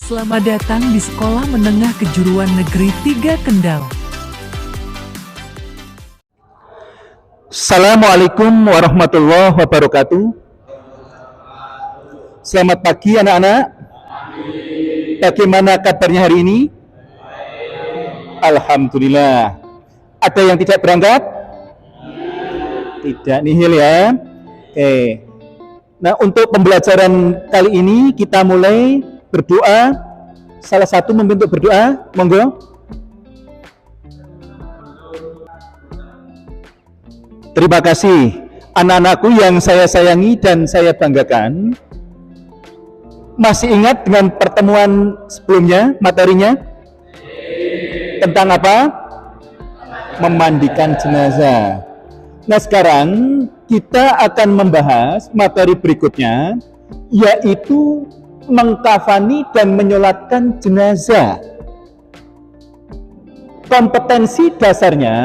Selamat datang di Sekolah Menengah Kejuruan Negeri 3 Kendal. Assalamualaikum warahmatullahi wabarakatuh. Selamat pagi anak-anak. Bagaimana kabarnya hari ini? Alhamdulillah. Ada yang tidak berangkat? Tidak nihil ya. Oke. Nah, untuk pembelajaran kali ini kita mulai berdoa. Salah satu membentuk berdoa, monggo. Terima kasih anak-anakku yang saya sayangi dan saya banggakan. Masih ingat dengan pertemuan sebelumnya materinya? Tentang apa? Memandikan jenazah. Nah, sekarang kita akan membahas materi berikutnya, yaitu mengkafani dan menyolatkan jenazah. Kompetensi dasarnya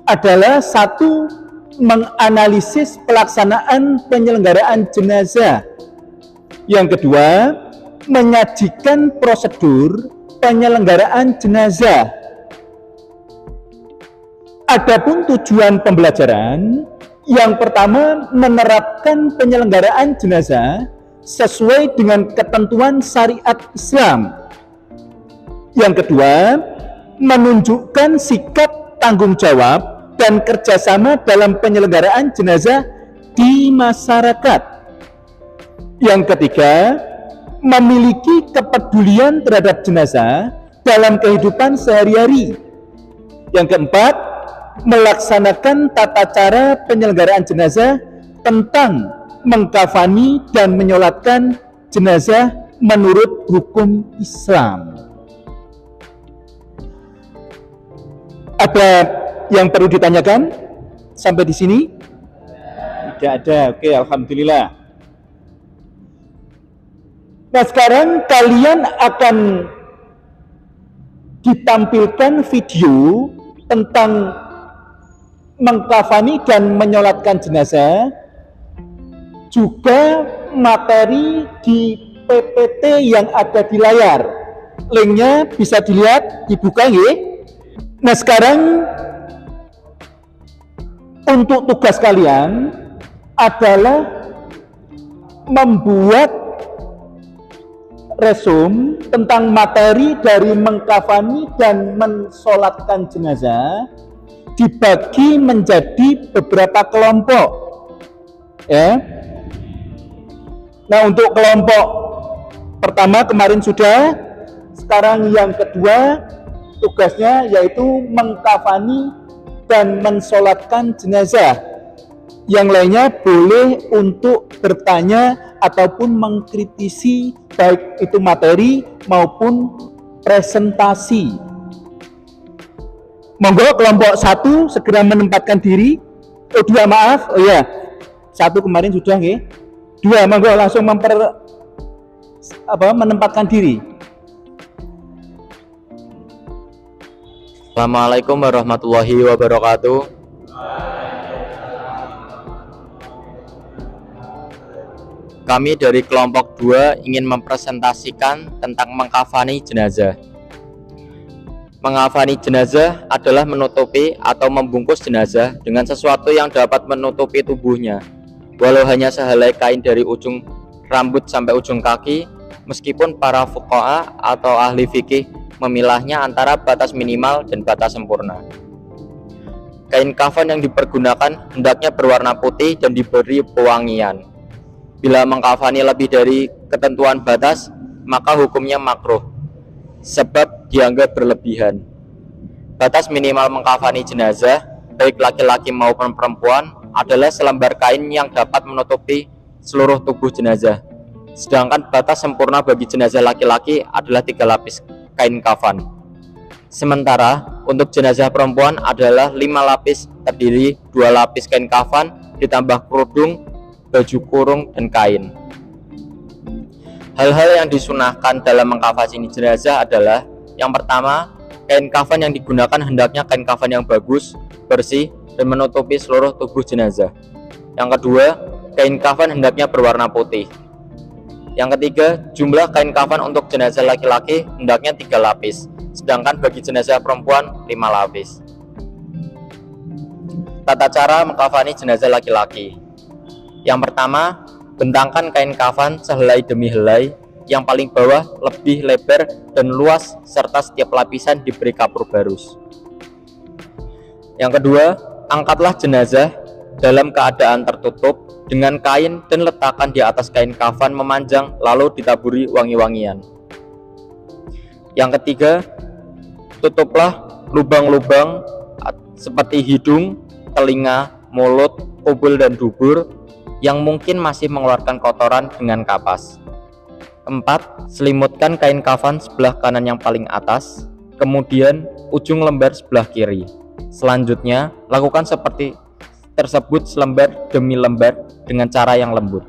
adalah satu, menganalisis pelaksanaan penyelenggaraan jenazah. Yang kedua, menyajikan prosedur penyelenggaraan jenazah. Adapun tujuan pembelajaran, yang pertama menerapkan penyelenggaraan jenazah sesuai dengan ketentuan syariat Islam. Yang kedua, menunjukkan sikap tanggung jawab dan kerjasama dalam penyelenggaraan jenazah di masyarakat. Yang ketiga, memiliki kepedulian terhadap jenazah dalam kehidupan sehari-hari. Yang keempat, melaksanakan tata cara penyelenggaraan jenazah tentang mengkafani dan menyolatkan jenazah menurut hukum Islam. Ada yang perlu ditanyakan sampai di sini? Tidak ada. Oke, alhamdulillah. Nah, sekarang kalian akan ditampilkan video tentang mengkafani dan menyolatkan jenazah, juga materi di PPT yang ada di layar. Linknya bisa dilihat, dibuka ya. Nah, sekarang untuk tugas kalian adalah membuat resume tentang materi dari mengkafani dan mensolatkan jenazah, dibagi menjadi beberapa kelompok ya. Nah, untuk kelompok pertama kemarin sudah, sekarang yang kedua tugasnya yaitu mengkafani dan mensolatkan jenazah. Yang lainnya boleh untuk bertanya ataupun mengkritisi baik itu materi maupun presentasi. Monggo kelompok 1 segera menempatkan diri. Oh, 2 maaf. Oh ya, 1 kemarin sudah nggih. 2 monggo langsung menempatkan diri. Assalamualaikum warahmatullahi wabarakatuh. Kami dari kelompok 2 ingin mempresentasikan tentang mengkafani jenazah. Mengkafani jenazah adalah menutupi atau membungkus jenazah dengan sesuatu yang dapat menutupi tubuhnya, walau hanya sehelai kain dari ujung rambut sampai ujung kaki, meskipun para fuqaha atau ahli fikih memilahnya antara batas minimal dan batas sempurna. Kain kafan yang dipergunakan hendaknya berwarna putih dan diberi pewangian. Bila mengkafani lebih dari ketentuan batas, maka hukumnya makruh, sebab dianggap berlebihan. Batas minimal mengkafani jenazah, baik laki-laki maupun perempuan, adalah selembar kain yang dapat menutupi seluruh tubuh jenazah. Sedangkan batas sempurna bagi jenazah laki-laki adalah 3 lapis kain kafan. Sementara untuk jenazah perempuan adalah 5 lapis, terdiri 2 lapis kain kafan ditambah kerudung, baju kurung, dan kain. Hal-hal yang disunahkan dalam mengkafani jenazah adalah: yang pertama, kain kafan yang digunakan hendaknya kain kafan yang bagus, bersih, dan menutupi seluruh tubuh jenazah. Yang kedua, kain kafan hendaknya berwarna putih. Yang ketiga, jumlah kain kafan untuk jenazah laki-laki hendaknya 3 lapis, sedangkan bagi jenazah perempuan 5 lapis. Tata cara mengkafani jenazah laki-laki. Yang pertama, bentangkan kain kafan sehelai demi helai, yang paling bawah lebih lebar dan luas serta setiap lapisan diberi kapur barus. Yang kedua, angkatlah jenazah dalam keadaan tertutup dengan kain dan letakkan di atas kain kafan memanjang lalu ditaburi wangi-wangian. Yang ketiga, tutuplah lubang-lubang seperti hidung, telinga, mulut, kubul dan dubur yang mungkin masih mengeluarkan kotoran dengan kapas. Keempat, selimutkan kain kafan sebelah kanan yang paling atas, kemudian ujung lembar sebelah kiri. Selanjutnya, lakukan seperti tersebut selembar demi lembar dengan cara yang lembut.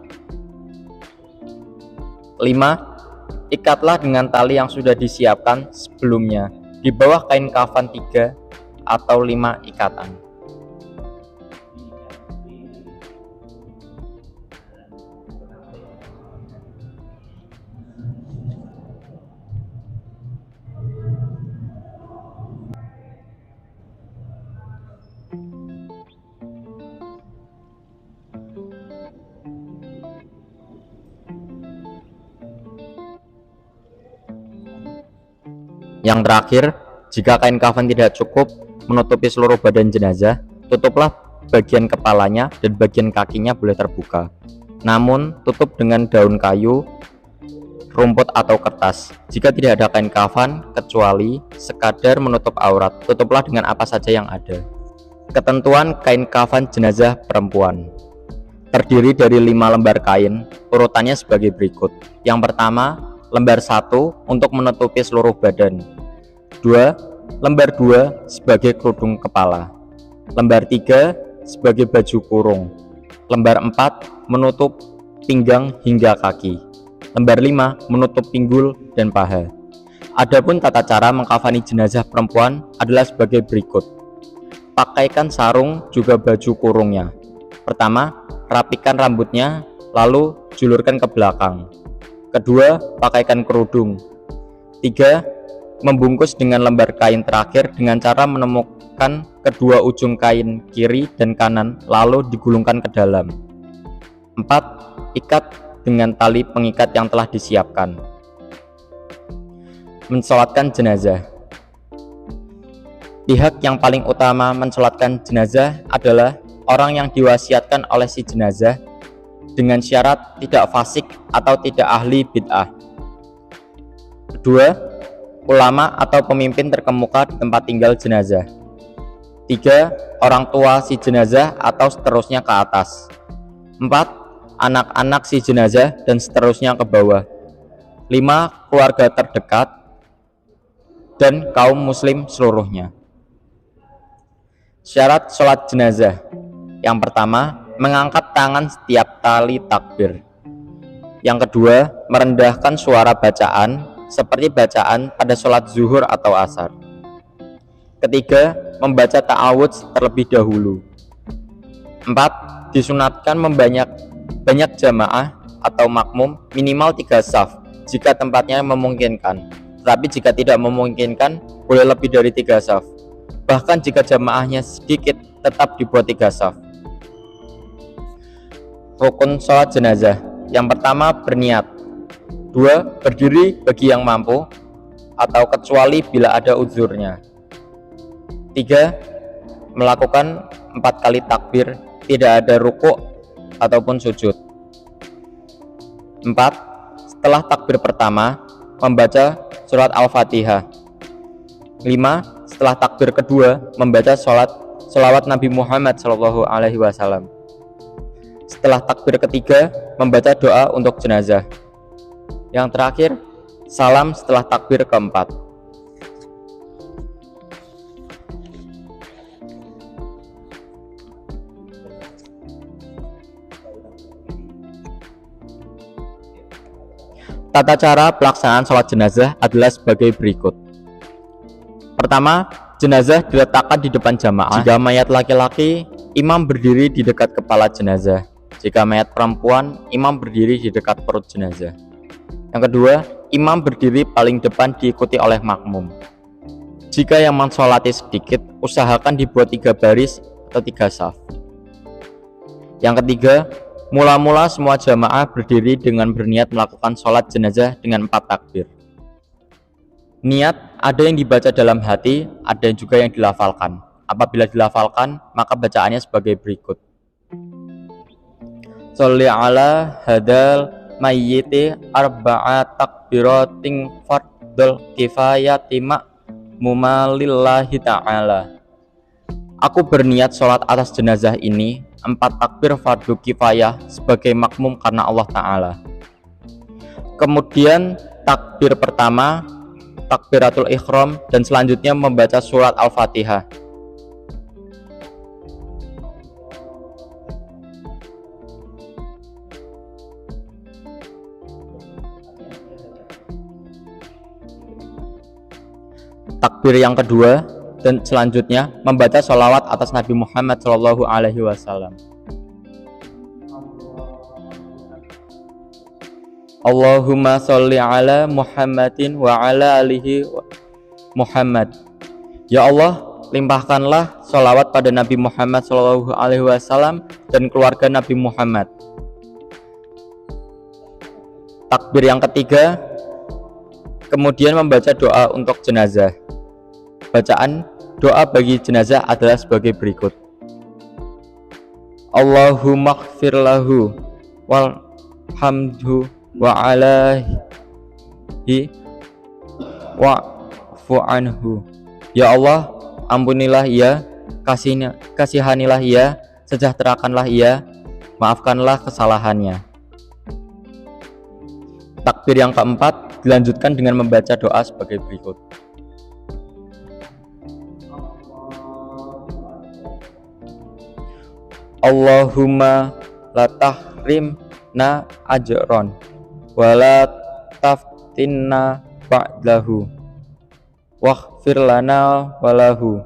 5. Ikatlah dengan tali yang sudah disiapkan sebelumnya di bawah kain kafan 3 atau 5 ikatan. Yang terakhir, jika kain kafan tidak cukup menutupi seluruh badan jenazah, tutuplah bagian kepalanya dan bagian kakinya boleh terbuka. Namun, tutup dengan daun kayu, rumput atau kertas. Jika tidak ada kain kafan, kecuali sekadar menutup aurat, tutuplah dengan apa saja yang ada. Ketentuan kain kafan jenazah perempuan. Terdiri dari 5 lembar kain, urutannya sebagai berikut. Yang pertama, lembar 1 untuk menutupi seluruh badan. 2. Lembar 2 sebagai kerudung kepala. Lembar 3 sebagai baju kurung. Lembar 4 menutup pinggang hingga kaki. Lembar 5 menutup pinggul dan paha. Adapun tata cara mengkafani jenazah perempuan adalah sebagai berikut. Pakaikan sarung juga baju kurungnya. Pertama, rapikan rambutnya, lalu julurkan ke belakang. Kedua, pakaikan kerudung. 3. Membungkus dengan lembar kain terakhir dengan cara menemukan kedua ujung kain kiri dan kanan lalu digulungkan ke dalam. 4. Ikat dengan tali pengikat yang telah disiapkan. Mensolatkan jenazah. Pihak yang paling utama mensolatkan jenazah adalah orang yang diwasiatkan oleh si jenazah dengan syarat tidak fasik atau tidak ahli bid'ah. Kedua, ulama atau pemimpin terkemuka di tempat tinggal jenazah. 3. Orang tua si jenazah atau seterusnya ke atas. 4. Anak-anak si jenazah dan seterusnya ke bawah. 5. Keluarga terdekat dan kaum muslim seluruhnya. Syarat sholat jenazah. Yang pertama, mengangkat tangan setiap tali takbir. Yang kedua, merendahkan suara bacaan seperti bacaan pada sholat zuhur atau asar. Ketiga, membaca ta'awudz terlebih dahulu. 4. Disunatkan banyak jamaah atau makmum minimal 3 shaf jika tempatnya memungkinkan. Tetapi jika tidak memungkinkan, boleh lebih dari 3 shaf. Bahkan jika jamaahnya sedikit, tetap dibuat 3 shaf. Rukun sholat jenazah. Yang pertama, berniat. 2. Berdiri bagi yang mampu atau kecuali bila ada uzurnya. 3. Melakukan 4 kali takbir, tidak ada rukuk ataupun sujud. 4. Setelah takbir pertama, membaca surat Al-Fatihah. 5. Setelah takbir kedua, membaca sholawat Nabi Muhammad SAW. Setelah takbir ketiga, membaca doa untuk jenazah. Yang terakhir, salam setelah takbir keempat. Tata cara pelaksanaan sholat jenazah adalah sebagai berikut. Pertama, jenazah diletakkan di depan jamaah. Jika mayat laki-laki, imam berdiri di dekat kepala jenazah. Jika mayat perempuan, imam berdiri di dekat perut jenazah. Yang kedua, imam berdiri paling depan diikuti oleh makmum. Jika yang mensolati sedikit, usahakan dibuat 3 baris atau 3 saf. Yang ketiga, mula-mula semua jamaah berdiri dengan berniat melakukan sholat jenazah dengan 4 takbir. Niat ada yang dibaca dalam hati, ada juga yang dilafalkan. Apabila dilafalkan, maka bacaannya sebagai berikut. Sholli ala hadal mayyiti arba'a takbiratin fardul kifayati ma'mumalillahi ta'ala. Aku berniat sholat atas jenazah ini 4 takbir fardu kifayah sebagai makmum karena Allah Ta'ala. Kemudian takbir pertama, takbiratul ikhram, dan selanjutnya membaca surat Al-Fatihah. Takbir yang kedua dan selanjutnya membaca sholawat atas Nabi Muhammad Shallallahu Alaihi Wasallam. Allahumma sholli ala Muhammadin wa ala alihi Muhammad. Ya Allah, limpahkanlah sholawat pada Nabi Muhammad Shallallahu Alaihi Wasallam dan keluarga Nabi Muhammad. Takbir yang ketiga, kemudian membaca doa untuk jenazah. Bacaan doa bagi jenazah adalah sebagai berikut. Allahumma ighfir lahu walhamdhu wa alaihi wa'fu anhu. Ya Allah, ampunilah ia, kasihanilah ia, sejahterakanlah ia, maafkanlah kesalahannya. Takbir yang keempat dilanjutkan dengan membaca doa sebagai berikut. Allahumma la tahrimna ajron wa la taftinna ba'dahu waghfir lana walahu.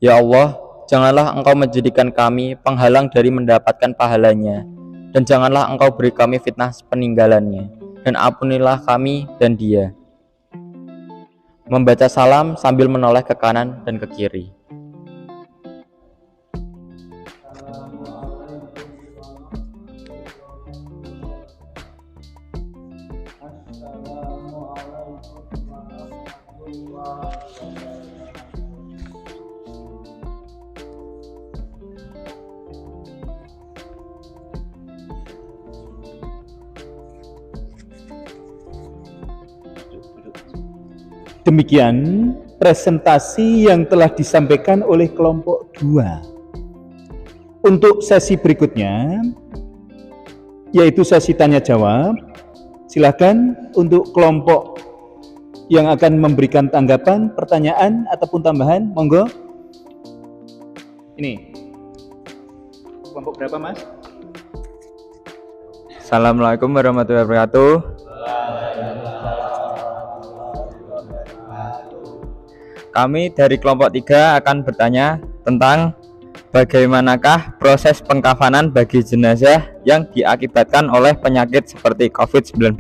Ya Allah, janganlah Engkau menjadikan kami penghalang dari mendapatkan pahalanya, dan janganlah Engkau beri kami fitnah peninggalannya, dan ampunilah kami dan dia. Membaca salam sambil menoleh ke kanan dan ke kiri. Demikian presentasi yang telah disampaikan oleh kelompok 2. Untuk sesi berikutnya, yaitu sesi tanya jawab, silakan untuk kelompok yang akan memberikan tanggapan, pertanyaan ataupun tambahan, monggo. Ini kelompok berapa, Mas? Assalamualaikum warahmatullahi wabarakatuh. Kami dari kelompok 3 akan bertanya tentang bagaimanakah proses pengkafanan bagi jenazah yang diakibatkan oleh penyakit seperti COVID-19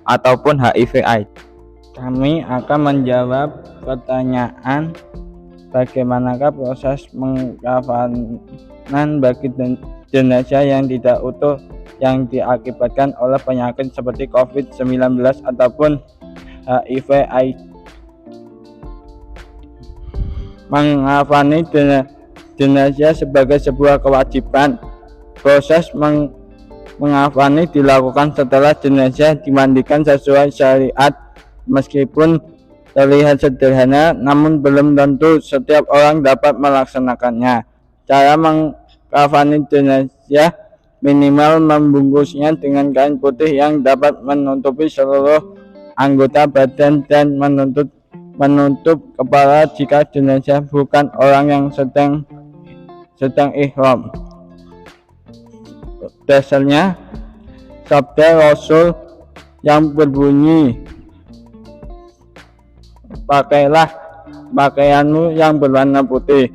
ataupun HIV/AIDS. Kami akan menjawab pertanyaan bagaimanakah proses pengkafanan bagi jenazah yang tidak utuh yang diakibatkan oleh penyakit seperti COVID-19 ataupun HIV/AIDS. Mengkafani jenazah sebagai sebuah kewajiban. Proses mengkafani dilakukan setelah jenazah dimandikan sesuai syariat. Meskipun terlihat sederhana, namun belum tentu setiap orang dapat melaksanakannya. Cara mengkafani jenazah minimal membungkusnya dengan kain putih yang dapat menutupi seluruh anggota badan dan menutup kepala jika jenazah bukan orang yang sedang ihram. Dasarnya sabda Rasul yang berbunyi, pakailah pakaianmu yang berwarna putih,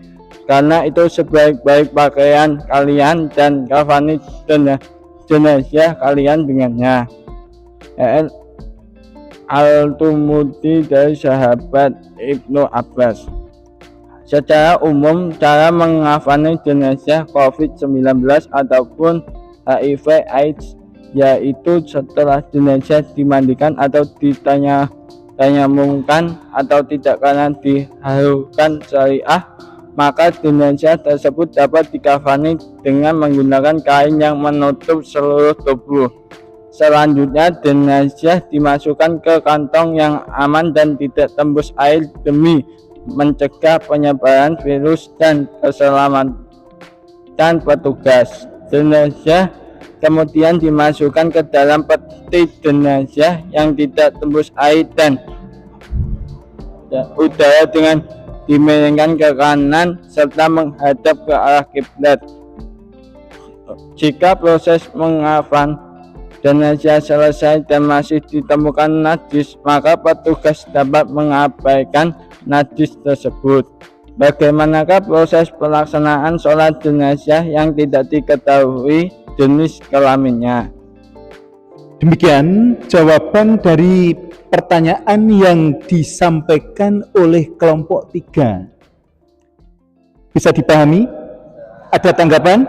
karena itu sebaik-baik pakaian kalian, dan kafani jenazah kalian dengannya. Al-Tumudi dari sahabat Ibnu Abbas. Secara umum, cara mengafani jenazah COVID-19 ataupun HIV/AIDS yaitu setelah jenazah dimandikan atau ditayamumkan atau tidak karena diharukan syariah, maka jenazah tersebut dapat dikafani dengan menggunakan kain yang menutup seluruh tubuh. Selanjutnya, jenazah dimasukkan ke kantong yang aman dan tidak tembus air demi mencegah penyebaran virus dan keselamatan petugas. Jenazah kemudian dimasukkan ke dalam peti jenazah yang tidak tembus air dan udara dengan dimiringkan ke kanan serta menghadap ke arah kiblat. Jika proses mengafan jenazah selesai dan masih ditemukan najis, maka petugas dapat mengabaikan najis tersebut. Bagaimanakah proses pelaksanaan sholat jenazah yang tidak diketahui jenis kelaminnya? Demikian jawaban dari pertanyaan yang disampaikan oleh kelompok 3. Bisa dipahami? Ada tanggapan?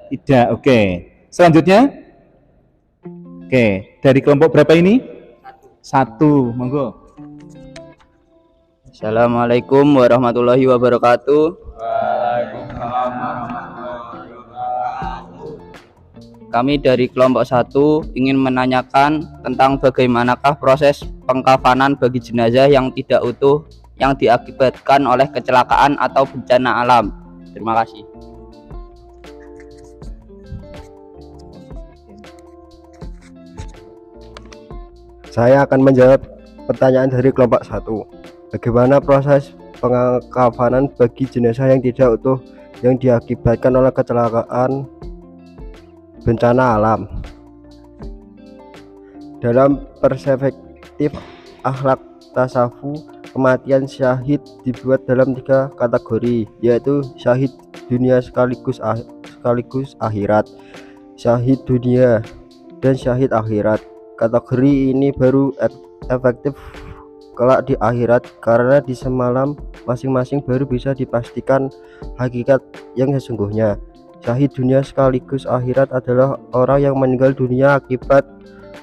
Tidak, oke. Selanjutnya? Oke, dari kelompok berapa ini? 1, monggo. Assalamualaikum warahmatullahi wabarakatuh. Kami dari kelompok 1 ingin menanyakan tentang bagaimanakah proses pengkafanan bagi jenazah yang tidak utuh yang diakibatkan oleh kecelakaan atau bencana alam. Terima kasih. Saya akan menjawab pertanyaan dari kelompok 1. Bagaimana proses pengkafanan bagi jenazah yang tidak utuh yang diakibatkan oleh kecelakaan bencana alam? Dalam perspektif akhlak tasawuf, kematian syahid dibuat dalam 3 kategori, yaitu syahid dunia sekaligus akhirat, syahid dunia, dan syahid akhirat. Kategori ini baru efektif kelak di akhirat karena di semalam masing-masing baru bisa dipastikan hakikat yang sesungguhnya. Syahid dunia sekaligus akhirat adalah orang yang meninggal dunia akibat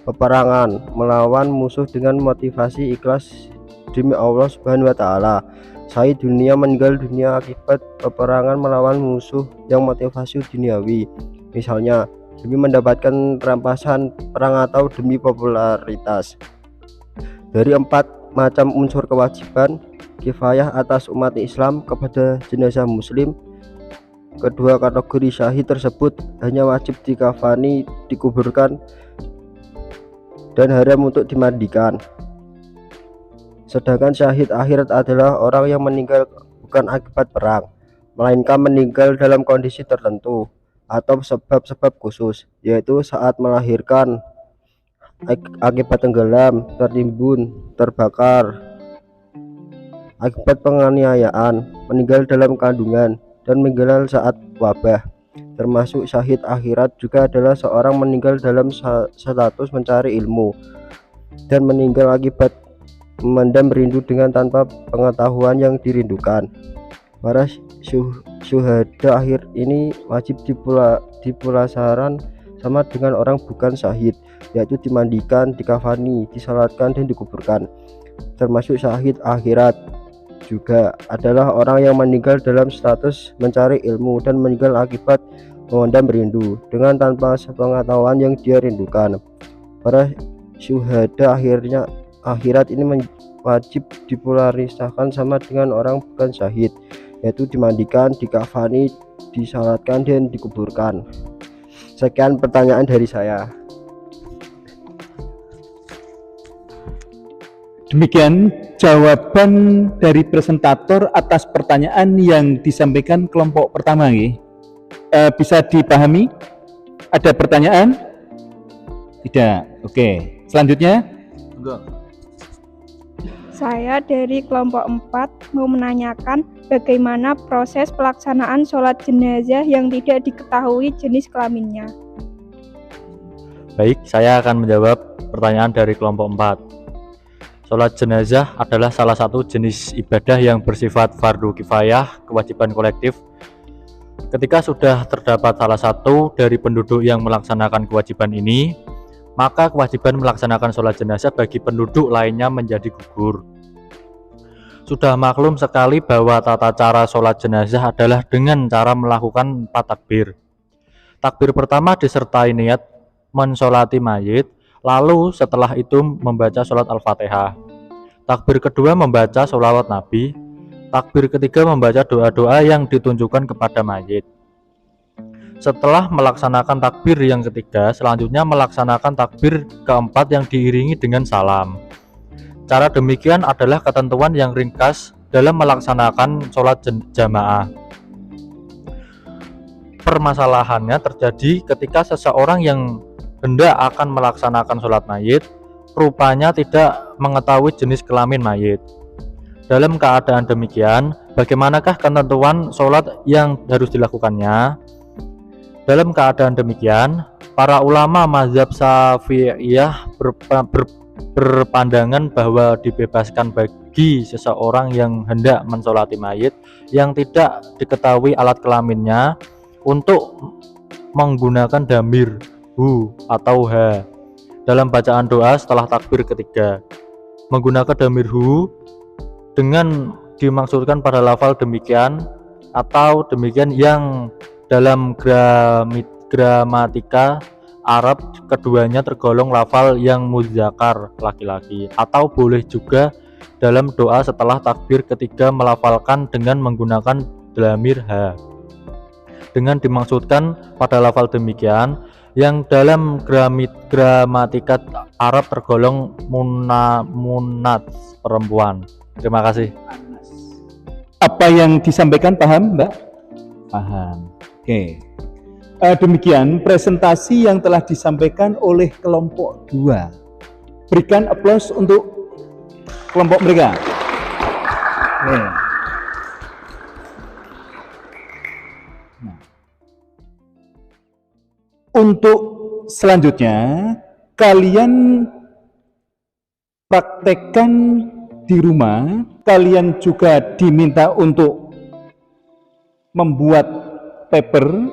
peperangan melawan musuh dengan motivasi ikhlas demi Allah Subhanahu wa taala. Syahid dunia meninggal dunia akibat peperangan melawan musuh yang motivasi duniawi, misalnya demi mendapatkan rampasan perang atau demi popularitas. Dari 4 macam unsur kewajiban kifayah atas umat Islam kepada jenazah muslim, kedua kategori syahid tersebut hanya wajib dikafani, dikuburkan, dan haram untuk dimandikan. Sedangkan syahid akhirat adalah orang yang meninggal bukan akibat perang, melainkan meninggal dalam kondisi tertentu atau sebab-sebab khusus, yaitu saat melahirkan, akibat tenggelam, tertimbun, terbakar, akibat penganiayaan, meninggal dalam kandungan, dan meninggal saat wabah. Termasuk syahid akhirat juga adalah seorang meninggal dalam status mencari ilmu dan meninggal akibat memendam rindu dengan tanpa pengetahuan yang dirindukan. Para syuhada akhir ini wajib dipulasaran sama dengan orang bukan syahid, yaitu dimandikan, dikafani, disalatkan, dan dikuburkan. Termasuk syahid akhirat juga adalah orang yang meninggal dalam status mencari ilmu dan meninggal akibat memendam rindu dengan tanpa sepengetahuan yang dia rindukan. Para syuhada akhirat ini wajib dipularisahkan sama dengan orang bukan syahid, yaitu dimandikan, dikafani, disalatkan, dan dikuburkan. Sekian pertanyaan dari saya. Demikian jawaban dari presentator atas pertanyaan yang disampaikan kelompok pertama. Bisa dipahami? Ada pertanyaan? Tidak. Oke. Selanjutnya? Saya dari kelompok 4 mau menanyakan bagaimana proses pelaksanaan sholat jenazah yang tidak diketahui jenis kelaminnya. Baik, saya akan menjawab pertanyaan dari kelompok 4. Sholat jenazah adalah salah satu jenis ibadah yang bersifat fardu kifayah, kewajiban kolektif. Ketika sudah terdapat salah satu dari penduduk yang melaksanakan kewajiban ini, maka kewajiban melaksanakan sholat jenazah bagi penduduk lainnya menjadi gugur. Sudah maklum sekali bahwa tata cara sholat jenazah adalah dengan cara melakukan 4 takbir. Takbir pertama disertai niat mensolati mayit, lalu setelah itu membaca sholat Al-Fatihah. Takbir kedua membaca sholawat Nabi. Takbir ketiga membaca doa-doa yang ditunjukkan kepada mayit. Setelah melaksanakan takbir yang ketiga, selanjutnya melaksanakan takbir keempat yang diiringi dengan salam. Cara demikian adalah ketentuan yang ringkas dalam melaksanakan sholat jamaah. Permasalahannya terjadi ketika seseorang yang hendak akan melaksanakan sholat mayit, rupanya tidak mengetahui jenis kelamin mayit. Dalam keadaan demikian, bagaimanakah ketentuan sholat yang harus dilakukannya? Dalam keadaan demikian, para ulama mazhab Syafi'iyah berpandangan bahwa dibebaskan bagi seseorang yang hendak mensolati mayit yang tidak diketahui alat kelaminnya untuk menggunakan dhamir hu atau ha dalam bacaan doa setelah takbir ketiga. Menggunakan dhamir hu dengan dimaksudkan pada lafal demikian atau demikian yang dalam gramatika Arab keduanya tergolong lafal yang muzakkar laki-laki, atau boleh juga dalam doa setelah takbir ketiga melafalkan dengan menggunakan dhamir ha dengan dimaksudkan pada lafal demikian yang dalam gramatika Arab tergolong munat perempuan. Terima kasih. Apa yang disampaikan paham, Mbak? Paham. Oke. Demikian presentasi yang telah disampaikan oleh kelompok 2. Berikan aplaus untuk kelompok mereka. Nah. Untuk selanjutnya, kalian praktekkan di rumah. Kalian juga diminta untuk membuat paper,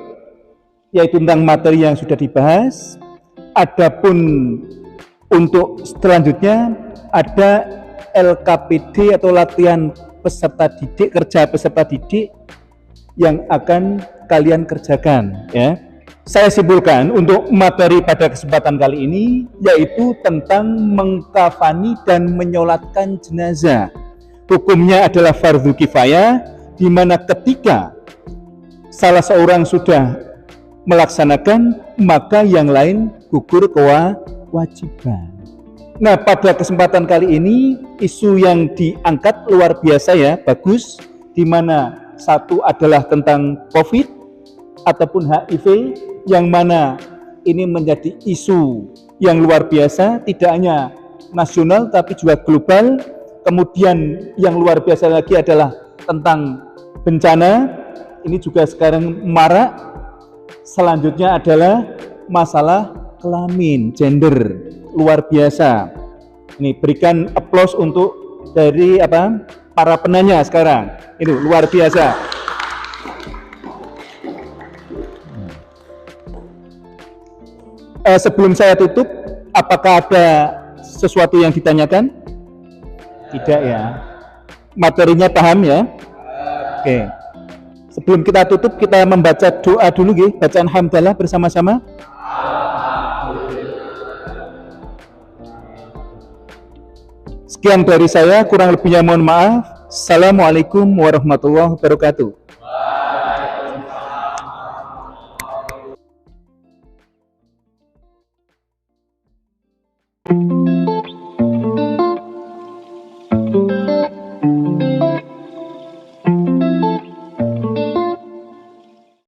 yaitu tentang materi yang sudah dibahas. Adapun untuk selanjutnya ada LKPD atau latihan peserta didik, kerja peserta didik yang akan kalian kerjakan, ya. Saya simpulkan untuk materi pada kesempatan kali ini yaitu tentang mengkafani dan menyolatkan jenazah. Hukumnya adalah fardu kifayah, di mana ketika salah seorang sudah melaksanakan maka yang lain gugur kewajiban. Nah, pada kesempatan kali ini isu yang diangkat luar biasa ya, bagus, di mana satu adalah tentang COVID ataupun HIV, yang mana ini menjadi isu yang luar biasa, tidak hanya nasional tapi juga global. Kemudian yang luar biasa lagi adalah tentang bencana, ini juga sekarang marak. Selanjutnya adalah masalah kelamin, gender, luar biasa. Ini berikan aplaus untuk dari para penanya sekarang, itu luar biasa. Sebelum saya tutup, apakah ada sesuatu yang ditanyakan? Tidak ya. Materinya paham ya? Oke. Sebelum kita tutup, kita membaca doa dulu nggih, bacaan hamdalah bersama-sama. Sekian dari saya, kurang lebihnya mohon maaf. Assalamualaikum warahmatullahi wabarakatuh.